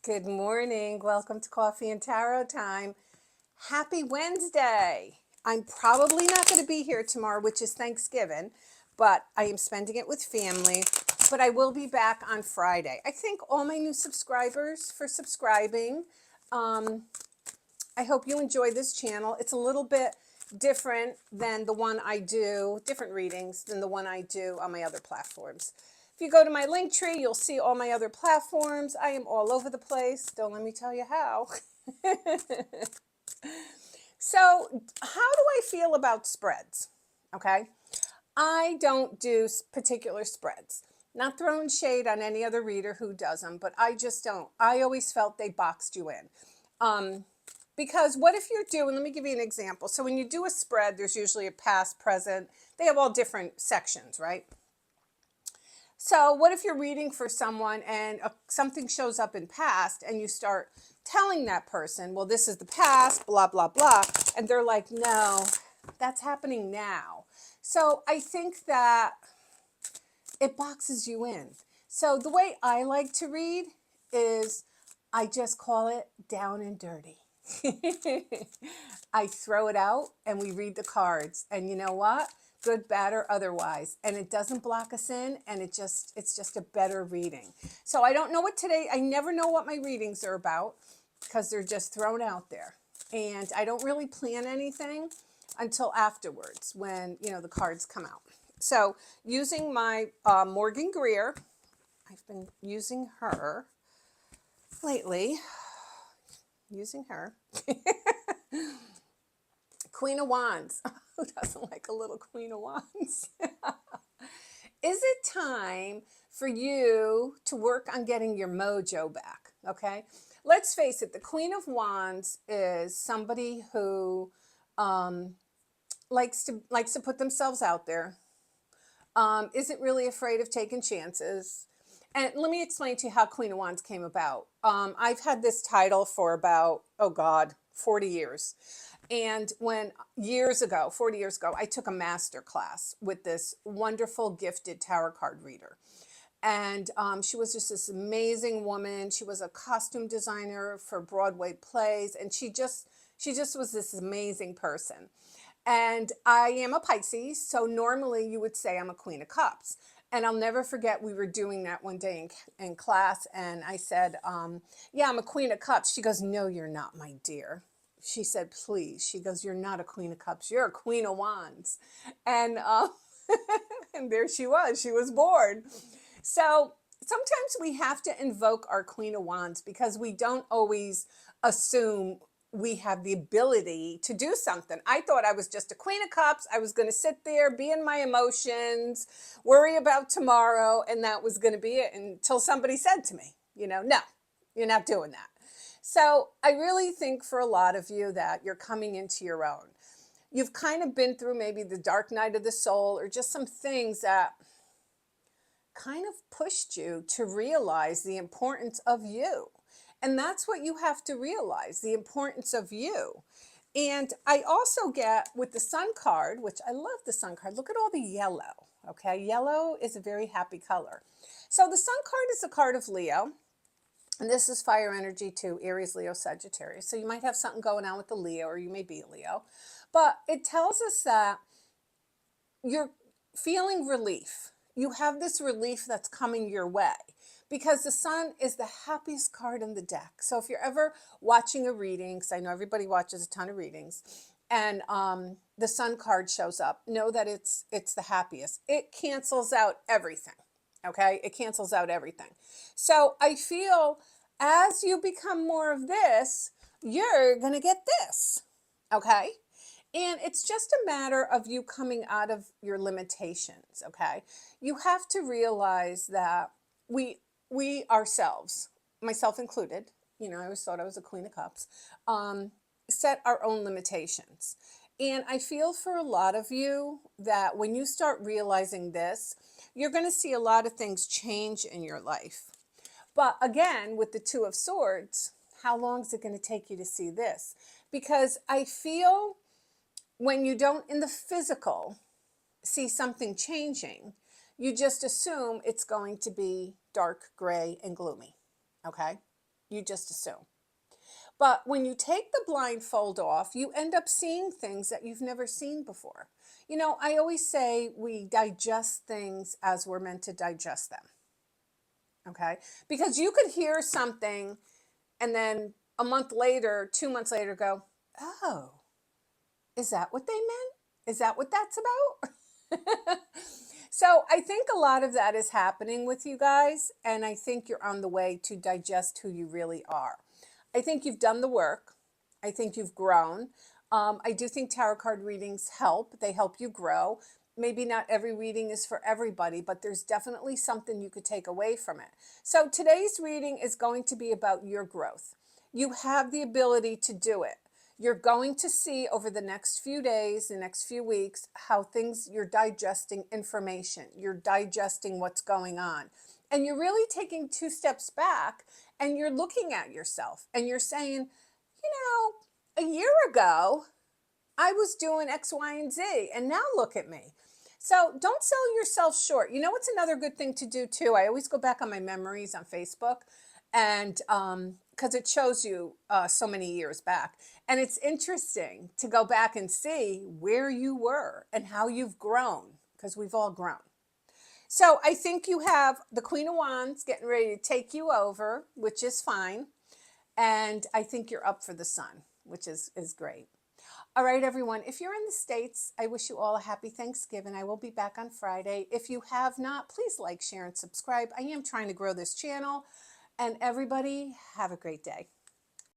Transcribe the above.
Good morning. Welcome to Coffee and Tarot Time. Happy Wednesday. I'm probably not going to be here tomorrow, which is Thanksgiving, but I am spending it with family. But I will be back on Friday. I thank all my new subscribers for subscribing. I hope you enjoy this channel. It's a little bit different than the one I do, different readings than the one I do on my other platforms. If you go to my Linktree, you'll see all my other platforms. I am all over the place. Don't let me tell you how. So, how do I feel about spreads? Okay. I don't do particular spreads. Not throwing shade on any other reader who does them, but I just don't. I always felt they boxed you in. Because what if you're doing, let me give you an example. So when you do a spread, there's usually a past, present. They have all different sections, right? So what if you're reading for someone and something shows up in past and you start telling that person, well, this is the past, blah, blah, blah. And they're like, no, that's happening now. So I think that it boxes you in. So the way I like to read is I just call it down and dirty. I throw it out and we read the cards. And you know what? Good, bad, or otherwise. And it doesn't block us in, and it's just a better reading. So I don't know what today, I never know what my readings are about because they're just thrown out there. And I don't really plan anything until afterwards when, the cards come out. So using my Morgan Greer, I've been using her lately. Using her. Queen of Wands. Who doesn't like a little Queen of Wands? Is it time for you to work on getting your mojo back? Okay. Let's face it, the Queen of Wands is somebody who likes to put themselves out there. Isn't really afraid of taking chances. And let me explain to you how Queen of Wands came about. I've had this title for about, 40 years. And when 40 years ago, I took a master class with this wonderful, gifted tarot card reader. And she was just this amazing woman. She was a costume designer for Broadway plays. And she just was this amazing person. And I am a Pisces, so normally you would say I'm a Queen of Cups. And I'll never forget, we were doing that one day in class, and I said, yeah, I'm a Queen of Cups. She goes, no, you're not, my dear. She said, please. She goes, you're not a Queen of Cups. You're a Queen of Wands. And, and there she was bored. So sometimes we have to invoke our Queen of Wands because we don't always assume we have the ability to do something. I thought I was just a Queen of Cups. I was going to sit there, be in my emotions, worry about tomorrow, and that was going to be it until somebody said to me, no, you're not doing that. So I really think for a lot of you that you're coming into your own. You've kind of been through maybe the dark night of the soul or just some things that kind of pushed you to realize the importance of you. And that's what you have to realize, the importance of you. And I also get with the Sun card, which I love the Sun card. Look at all the yellow, okay? Yellow is a very happy color. So the Sun card is a card of Leo. And this is fire energy too, Aries, Leo, Sagittarius. So you might have something going on with the Leo, or you may be a Leo. But it tells us that you're feeling relief. You have this relief that's coming your way because the Sun is the happiest card in the deck. So if you're ever watching a reading, because I know everybody watches a ton of readings, and the Sun card shows up, know that it's the happiest. It cancels out everything. Okay, it cancels out everything. So I feel as you become more of this, you're gonna get this. Okay. And it's just a matter of you coming out of your limitations, okay? You have to realize that we ourselves, myself included, I always thought I was a Queen of Cups, set our own limitations. And I feel for a lot of you that when you start realizing this, you're going to see a lot of things change in your life. But again, with the Two of Swords, how long is it going to take you to see this? Because I feel when you don't in the physical see something changing, you just assume it's going to be dark, gray, and gloomy, okay? You just assume. But when you take the blindfold off, you end up seeing things that you've never seen before. You know, I always say we digest things as we're meant to digest them. Okay? Because you could hear something and then a month later, 2 months later, go, oh, is that what they meant? Is that what that's about? So I think a lot of that is happening with you guys, and I think you're on the way to digest who you really are. I think you've done the work. I think you've grown. I do think tarot card readings help. They help you grow. Maybe not every reading is for everybody, but there's definitely something you could take away from it. So today's reading is going to be about your growth. You have the ability to do it. You're going to see over the next few days, the next few weeks, how you're digesting information. You're digesting what's going on. And you're really taking 2 steps back and you're looking at yourself and you're saying, a year ago, I was doing X, Y, and Z, and now look at me. So don't sell yourself short. You know what's another good thing to do too? I always go back on my memories on Facebook, and because it shows you so many years back. And it's interesting to go back and see where you were and how you've grown, because we've all grown. So I think you have the Queen of Wands getting ready to take you over, which is fine. And I think you're up for the sun, which is great. All right, everyone. If you're in the States, I wish you all a happy Thanksgiving. I will be back on Friday. If you have not, please like, share, and subscribe. I am trying to grow this channel. And everybody, have a great day.